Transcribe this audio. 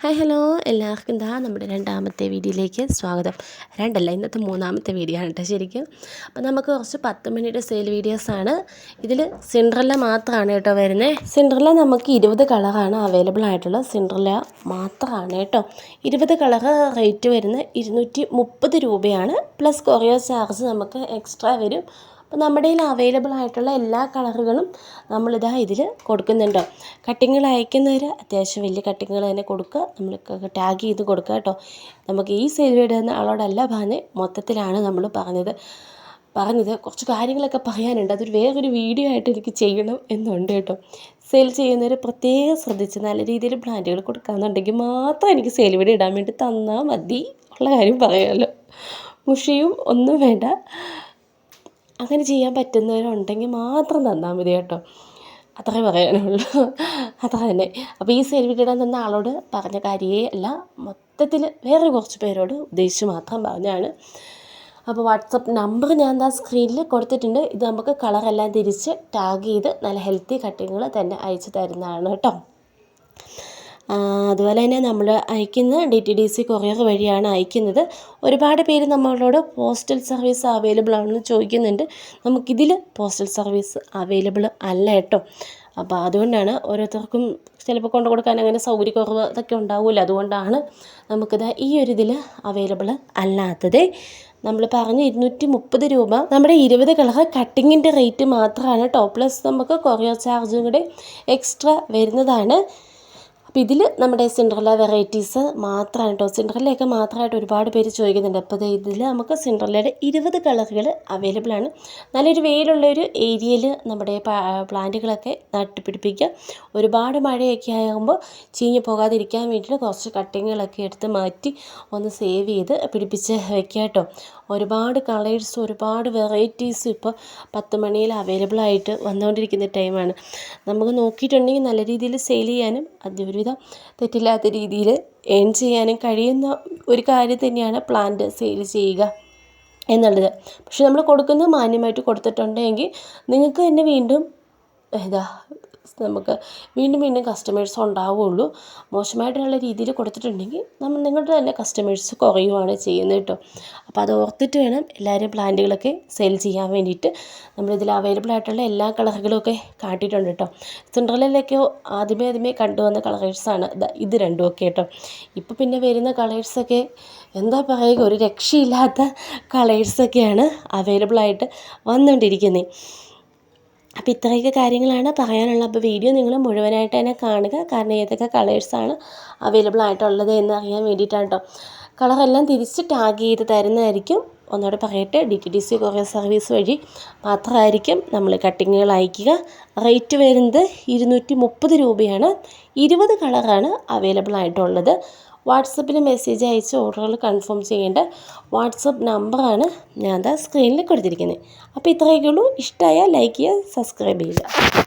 Hi hello എല്ലാവർക്കും നമ്മുടെ രണ്ടാമത്തെ വീഡിയോയിലേക്ക് സ്വാഗതം. രണ്ടല്ല, ഇന്നത്തെ മൂന്നാമത്തെ വീഡിയോ ആണ് കേട്ടോ ശരിക്കും. അപ്പോൾ നമുക്ക് കുറച്ച് 10 മിനിറ്റ് സെയിൽ വീഡിയോസാണ്. ഇതിൽ സിൻഡ്രല്ല മാത്രമാണ് കേട്ടോ വരുന്നത്. സിൻഡ്രല്ല നമുക്ക് 20 കളറാണ് അവൈലബിൾ ആയിട്ടുള്ളത്. സിൻഡ്രല്ല മാത്രമാണ് കേട്ടോ. 20 കളറ് റേറ്റ് വരുന്നത് 230 രൂപയാണ്. പ്ലസ് കൊറിയർ ചാർജ് നമുക്ക് എക്സ്ട്രാ വരും. അപ്പോൾ നമ്മുടെ കയ്യിൽ അവൈലബിൾ ആയിട്ടുള്ള എല്ലാ കളറുകളും നമ്മളിതാ ഇതിൽ കൊടുക്കുന്നുണ്ടോ. കട്ടിങ്ങൾ അയക്കുന്നവർ അത്യാവശ്യം വലിയ കട്ടിങ്ങൾ തന്നെ കൊടുക്കുക. നമ്മൾ ടാഗ് ചെയ്ത് കൊടുക്കുക കേട്ടോ. നമുക്ക് ഈ സെയിൽ വീടുന്ന ആളോടല്ല മൊത്തത്തിലാണ് നമ്മൾ പറഞ്ഞത്. കുറച്ച് കാര്യങ്ങളൊക്കെ പറയാനുണ്ട്. അതൊരു വേറൊരു വീഡിയോ ആയിട്ട് എനിക്ക് ചെയ്യണം എന്നുണ്ട് കേട്ടോ. സെയിൽ ചെയ്യുന്നവർ പ്രത്യേകം ശ്രദ്ധിച്ച് നല്ല രീതിയിൽ പ്ലാന്റുകൾ കൊടുക്കാമെന്നുണ്ടെങ്കിൽ മാത്രം എനിക്ക് സെയിൽ വീഡിയോ ഇടാൻ വേണ്ടി തന്നാൽ മതി. ഉള്ള കാര്യം പറയാമല്ലോ. മുഷിയും ഒന്നും വേണ്ട. അങ്ങനെ ചെയ്യാൻ പറ്റുന്നവരുണ്ടെങ്കിൽ മാത്രം തന്നാൽ മതി കേട്ടോ. അത്രേ പറയാനുള്ളൂ. അത്ര തന്നെ. അപ്പോൾ ഈ സെയിൽ വീഡിയോ ഇടാൻ തന്ന ആളോട് പറഞ്ഞ കാര്യമേ അല്ല, മൊത്തത്തിൽ വേറെ കുറച്ച് പേരോട് ഉദ്ദേശിച്ച് മാത്രം പറഞ്ഞാണ്. അപ്പോൾ വാട്സപ്പ് നമ്പർ ഞാൻ സ്ക്രീനിൽ കൊടുത്തിട്ടുണ്ട്. ഇത് നമുക്ക് കളറെല്ലാം തിരിച്ച് ടാഗ് ചെയ്ത് നല്ല ഹെൽത്തി കട്ടിങ്ങൾ തന്നെ അയച്ചു തരുന്നതാണ് കേട്ടോ. അതുപോലെ തന്നെ നമ്മൾ അയക്കുന്ന DTDC കൊറിയർ വഴിയാണ് അയക്കുന്നത്. ഒരുപാട് പേര് നമ്മളോട് പോസ്റ്റൽ സർവീസ് അവൈലബിൾ ആണെന്ന് ചോദിക്കുന്നുണ്ട്. നമുക്കിതിൽ പോസ്റ്റൽ സർവീസ് അവൈലബിൾ അല്ല കേട്ടോ. അപ്പോൾ അതുകൊണ്ടാണ് ഓരോരുത്തർക്കും ചിലപ്പോൾ കൊണ്ടു കൊടുക്കാൻ അങ്ങനെ സൗകര്യക്കുറവ് ഇതൊക്കെ ഉണ്ടാവില്ല. അതുകൊണ്ടാണ് നമുക്കിത് ഈ ഒരു ഇതിൽ അവൈലബിൾ അല്ലാത്തത്. നമ്മൾ പറഞ്ഞ് 230 രൂപ നമ്മുടെ 20 കളർ കട്ടിങ്ങിൻ്റെ റേറ്റ് മാത്രമാണ് കേട്ടോ. പ്ലസ് നമുക്ക് കൊറിയർ ചാർജും കൂടെ എക്സ്ട്രാ വരുന്നതാണ്. അപ്പോൾ ഇതിൽ നമ്മുടെ സിൻഡ്രല്ല വെറൈറ്റീസ് മാത്രമാണ് കേട്ടോ. സിൻഡ്രല്ലയൊക്കെ മാത്രമായിട്ട് ഒരുപാട് പേര് ചോദിക്കുന്നുണ്ട്. അപ്പോൾ ഇതിൽ നമുക്ക് സിൻഡ്രല്ലയുടെ 20 കളറുകൾ അവൈലബിൾ ആണ്. നല്ലൊരു വെയിലുള്ളൊരു ഏരിയയിൽ നമ്മുടെ പ്ലാന്റുകളൊക്കെ നട്ടുപിടിപ്പിക്കുക. ഒരുപാട് മഴയൊക്കെ ആകുമ്പോൾ ചീഞ്ഞ് പോകാതിരിക്കാൻ വേണ്ടിയിട്ട് കുറച്ച് കട്ടിങ്ങുകളൊക്കെ എടുത്ത് മാറ്റി ഒന്ന് സേവ് ചെയ്ത് പിടിപ്പിച്ച് വയ്ക്കുക കേട്ടോ. ഒരുപാട് കളേഴ്സ് ഒരുപാട് വെറൈറ്റീസ് ഇപ്പോൾ 10 മണിയിൽ അവൈലബിൾ ആയിട്ട് വന്നുകൊണ്ടിരിക്കുന്ന ടൈമാണ്. നമുക്ക് നോക്കിയിട്ടുണ്ടെങ്കിൽ നല്ല രീതിയിൽ സെയിൽ ചെയ്യാനും ഒരുവിധം തെറ്റില്ലാത്ത രീതിയിൽ ഏൺ ചെയ്യാനും കഴിയുന്ന ഒരു കാര്യം തന്നെയാണ് പ്ലാന്റ് സെയിൽ ചെയ്യുക എന്നുള്ളത്. പക്ഷെ നമ്മൾ കൊടുക്കുന്നത് മാന്യമായിട്ട് കൊടുത്തിട്ടുണ്ടെങ്കിൽ നിങ്ങൾക്ക് തന്നെ വീണ്ടും നമുക്ക് വീണ്ടും കസ്റ്റമേഴ്സ് ഉണ്ടാവുകയുള്ളൂ. മോശമായിട്ടുള്ള രീതിയിൽ കൊടുത്തിട്ടുണ്ടെങ്കിൽ നിങ്ങളുടെ തന്നെ കസ്റ്റമേഴ്സ് കുറയുകയാണ് ചെയ്യുന്നത് കേട്ടോ. അപ്പോൾ അത് ഓർത്തിട്ട് വേണം എല്ലാവരും പ്ലാന്റുകളൊക്കെ സെയിൽ ചെയ്യാൻ വേണ്ടിയിട്ട്. നമ്മളിതിൽ അവൈലബിൾ ആയിട്ടുള്ള എല്ലാ കളറുകളുമൊക്കെ കാട്ടിയിട്ടുണ്ട് കേട്ടോ. സിൻഡ്രല്ലയിലൊക്കെ ആദ്യമേ കണ്ടുവന്ന കളേഴ്സാണ് ഇത് രണ്ടുമൊക്കെ കേട്ടോ. ഇപ്പോൾ പിന്നെ വരുന്ന കളേഴ്സൊക്കെ എന്താ പറയുക, ഒരു രക്ഷയില്ലാത്ത കളേഴ്സൊക്കെയാണ് അവൈലബിൾ ആയിട്ട് വന്നുകൊണ്ടിരിക്കുന്നത്. അപ്പോൾ ഇത്രയൊക്കെ കാര്യങ്ങളാണ് പറയാനുള്ളത്. അപ്പോൾ വീഡിയോ നിങ്ങൾ മുഴുവനായിട്ട് തന്നെ കാണുക. കാരണം ഏതൊക്കെ കളേഴ്സാണ് അവൈലബിൾ ആയിട്ടുള്ളത് എന്ന് അറിയാൻ വേണ്ടിയിട്ടാണ് കേട്ടോ. കളറെല്ലാം തിരിച്ച് ടാഗ് ചെയ്ത് തരുന്നതായിരിക്കും. ഒന്നുകൂടെ പറയട്ടെ, DTDC കൊറിയർ സർവീസ് വഴി മാത്രമായിരിക്കും നമ്മൾ കട്ടിങ്ങുകൾ അയക്കുക. റേറ്റ് വരുന്നത് 230 രൂപയാണ്. 20 കളറാണ് അവൈലബിൾ ആയിട്ടുള്ളത്. വാട്സപ്പിൽ മെസ്സേജ് അയച്ച് ഓർഡറുകൾ കൺഫേം ചെയ്യേണ്ട വാട്സപ്പ് നമ്പറാണ് ഞാൻ സ്ക്രീനിൽ കൊടുത്തിരിക്കുന്നത്. അപ്പോൾ ഇത്രയൊക്കെ ഉള്ളൂ. ഇഷ്ടമായാൽ ലൈക്ക് ചെയ്യുക, സബ്സ്ക്രൈബ് ചെയ്യുക.